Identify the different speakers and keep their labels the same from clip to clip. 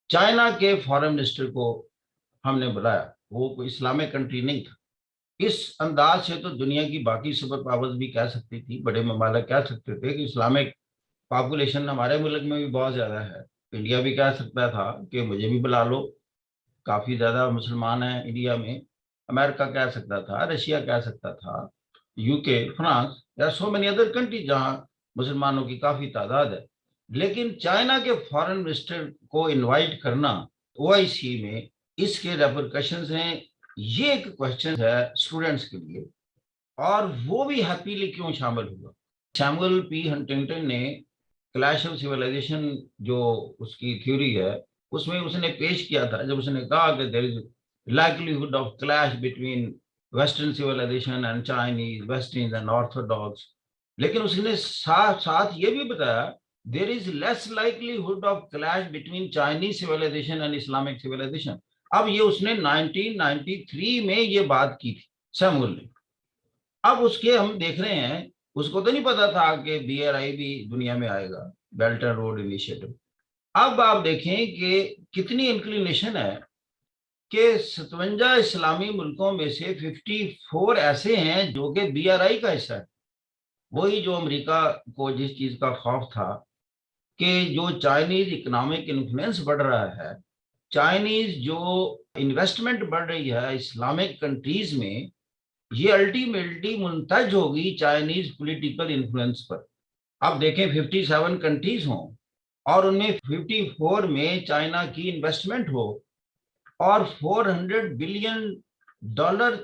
Speaker 1: China के foreign minister को हमने बुलाया, वो कोई इस्लामिक कंट्री नहीं था। इस अंदाज से तो दुनिया की बाकी सुपर पावर्स भी कह सकती थी, बड़े ममालिक कह सकते थे कि इस्लामिक पॉपुलेशन हमारे मुल्क में भी बहुत ज्यादा है। इंडिया भी कह सकता था कि मुझे भी बुला लो, काफी ज्यादा मुसलमान हैं इंडिया में। अमेरिका कह सकता था, रशिया कह सकता था, यूके, फ्रांस, या सो मेनी अदर कंट्री जहां मुसलमानों की काफी तादाद है। लेकिन चाइना के फॉरेन मिनिस्टर को इनवाइट करना ओआईसी में, इसके रेपरकशंस हैं। ये एक क्वेश्चन है स्टूडेंट्स के लिए। और वो भी हैप्पीली क्यों शामिल हुआ। सैमुअल पी हंटिंगटन ने क्लैश ऑफ सिविलाइजेशन जो उसकी थ्योरी है, उसमें उसने पेश किया था, जब उसने कहा कि there is likelihood of clash between western civilization and Chinese, western and orthodox। लेकिन उसने साथ साथ ये भी बताया there is less likelihood of clash between Chinese civilization and Islamic civilization। अब ये उसने 1993 में ये बात की थी सैमुअल ने। अब उसके हम देख रहे हैं, उसको तो नहीं पता था कि BRI भी दुनिया में आएगा, बेल्ट एंड रोड इनिशिएटिव। अब आप देखें कि कितनी इंक्लिनेशन है कि 57 इस्लामी मुल्कों में से 54 ऐसे हैं जो कि BRI का हिस्सा है। वही जो अमेरिका को जिस चीज का खौफ था कि जो चाइनीज इकोनॉमिक इन्फ्लुएंस बढ़ रहा है, चाइनीज जो इन्वेस्टमेंट बढ़ रही है इस्लामिक कंट्रीज में, ये अल्टीमेटली मुंतज होगी चाइनीज पॉलिटिकल इन्फ्लुएंस पर। अब देखें 57 कंट्रीज हों और उनमें 54 में चाइना की इन्वेस्टमेंट हो, और $400 बिलियन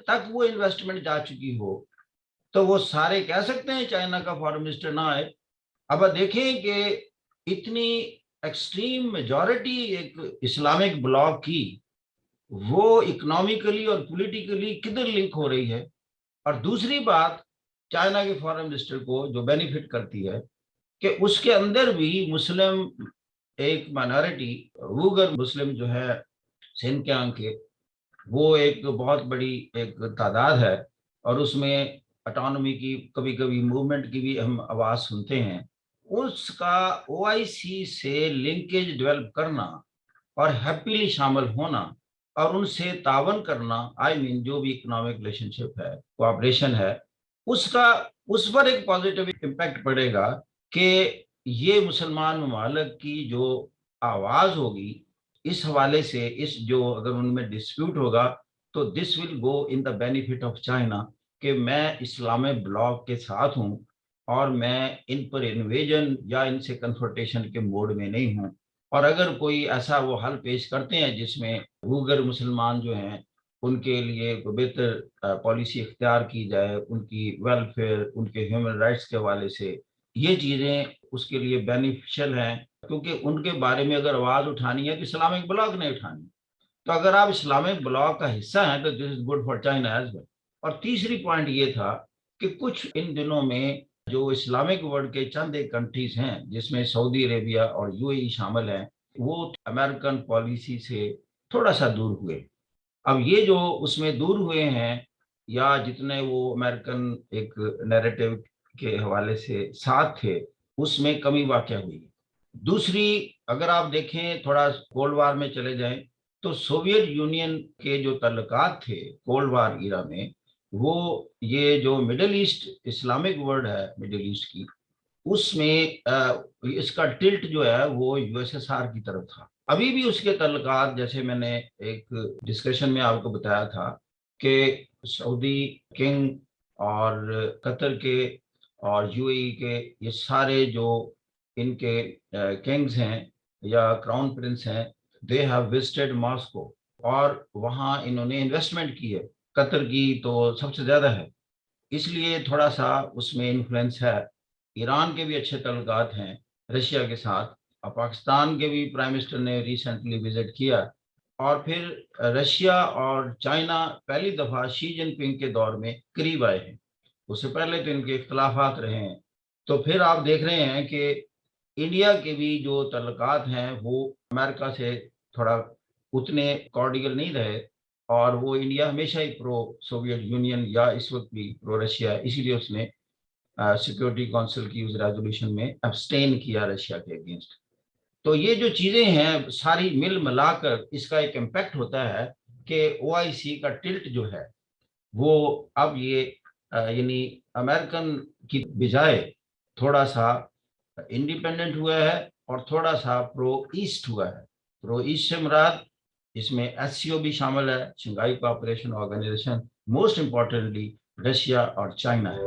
Speaker 1: तक वो इन्वेस्टमेंट जा चुकी हो, तो वो सारे कह सकते हैं चाइना का फॉरेन मिनिस्टर ना आए। अब देखें कि इतनी एक्सट्रीम मेजॉरिटी एक इस्लामिक ब्लॉक की, वो इकोनॉमिकली और पॉलिटिकली किधर लिंक हो रही है। और दूसरी बात, चाइना के फॉरेन मिनिस्टर को जो बेनिफिट करती है कि उसके अंदर भी मुस्लिम एक माइनॉरिटी, उइगर मुस्लिम जो है सिनकियांग के, वो एक बहुत बड़ी एक तादाद है। और उसमें ऑटोनॉमी की, कभी कभी मूवमेंट की भी हम आवाज सुनते हैं। उसका ओआईसी से लिंकेज डेवलप करना और हैप्पीली शामिल होना और उनसे तावन करना, आई मीन जो भी इकोनॉमिक रिलेशनशिप है, कोऑपरेशन है, उसका उस पर एक पॉजिटिव इम्पैक्ट पड़ेगा कि ये मुसलमान ममालिक की जो आवाज होगी इस हवाले से, इस जो अगर उनमें डिस्प्यूट होगा, तो this will go in the benefit of China, कि मैं इस्लामिक ब्लॉक के साथ हूं और मैं इन पर इन्वेजन या इनसे कन्फ्रंटेशन के मोड में नहीं हूं। और अगर कोई ऐसा वो हल पेश करते हैं जिसमें उइगर मुसलमान जो हैं उनके लिए बेहतर पॉलिसी इख्तियार की जाए, उनकी वेलफेयर, उनके ह्यूमन राइट्स के हवाले से, ये चीज़ें उसके लिए बेनिफिशियल हैं। क्योंकि उनके बारे में अगर आवाज़ उठानी है तो इस्लामिक ब्लॉक ने उठानी। तो अगर आप इस्लामिक ब्लॉक का हिस्सा हैं तो this is good for China as well. और तीसरी पॉइंट ये था कि कुछ इन दिनों में जो इस्लामिक वर्ल्ड के चंद एक कंट्रीज हैं जिसमें सऊदी अरेबिया और यूएई शामिल हैं, वो अमेरिकन पॉलिसी से थोड़ा सा दूर हुए। अब ये जो उसमें दूर हुए हैं, या जितने वो अमेरिकन एक नैरेटिव के हवाले से साथ थे, उसमें कमी वाक़या हुई। दूसरी, अगर आप देखें थोड़ा कोल्ड वार में चले जाएं, तो सोवियत यूनियन के जो तल्लुकात थे कोल्ड वार ईरा में, वो ये जो मिडिल ईस्ट इस्लामिक वर्ल्ड है मिडिल ईस्ट की, उसमें इसका टिल्ट जो है वो यूएसएसआर की तरफ था। अभी भी उसके तल्लुकात, जैसे मैंने एक डिस्कशन में आपको बताया था कि सऊदी किंग और कतर के और यूएई के, ये सारे जो इनके किंग्स हैं या क्राउन प्रिंस हैं, दे हैव विजिटेड मॉस्को, और वहाँ इन्होंने इन्वेस्टमेंट की है। कतर की तो सबसे ज़्यादा है, इसलिए थोड़ा सा उसमें इन्फ्लुएंस है। ईरान के भी अच्छे तल्लुकात हैं रशिया के साथ, और पाकिस्तान के भी प्राइम मिनिस्टर ने रिसेंटली विजिट किया। और फिर रशिया और चाइना पहली दफ़ा शी जिनपिंग के दौर में करीब आए हैं, उससे पहले तो इनके इख्तलाफात रहे हैं। तो फिर आप देख रहे हैं कि इंडिया के भी जो तल्लुकात हैं वो अमेरिका से थोड़ा उतने कॉर्डियल नहीं रहे, और वो इंडिया हमेशा ही प्रो सोवियत यूनियन या इस वक्त भी प्रो रशिया है, इसीलिए उसने सिक्योरिटी काउंसिल की उस रेजोल्यूशन में अब्सटेन किया रशिया के अगेंस्ट। تو یہ جو چیزیں ہیں ساری مل ملا کر اس کا ایک امپیکٹ ہوتا ہے کہ OIC کا ٹلٹ جو ہے وہ اب یہ یعنی امریکن کی بجائے تھوڑا سا انڈیپینڈنٹ ہوا ہے اور تھوڑا سا پرو ایسٹ ہوا ہے. پرو ایسٹ سے مراد اس میں SCO بھی شامل ہے, Shanghai cooperation organisation, most importantly Russia اور چائنا ہے.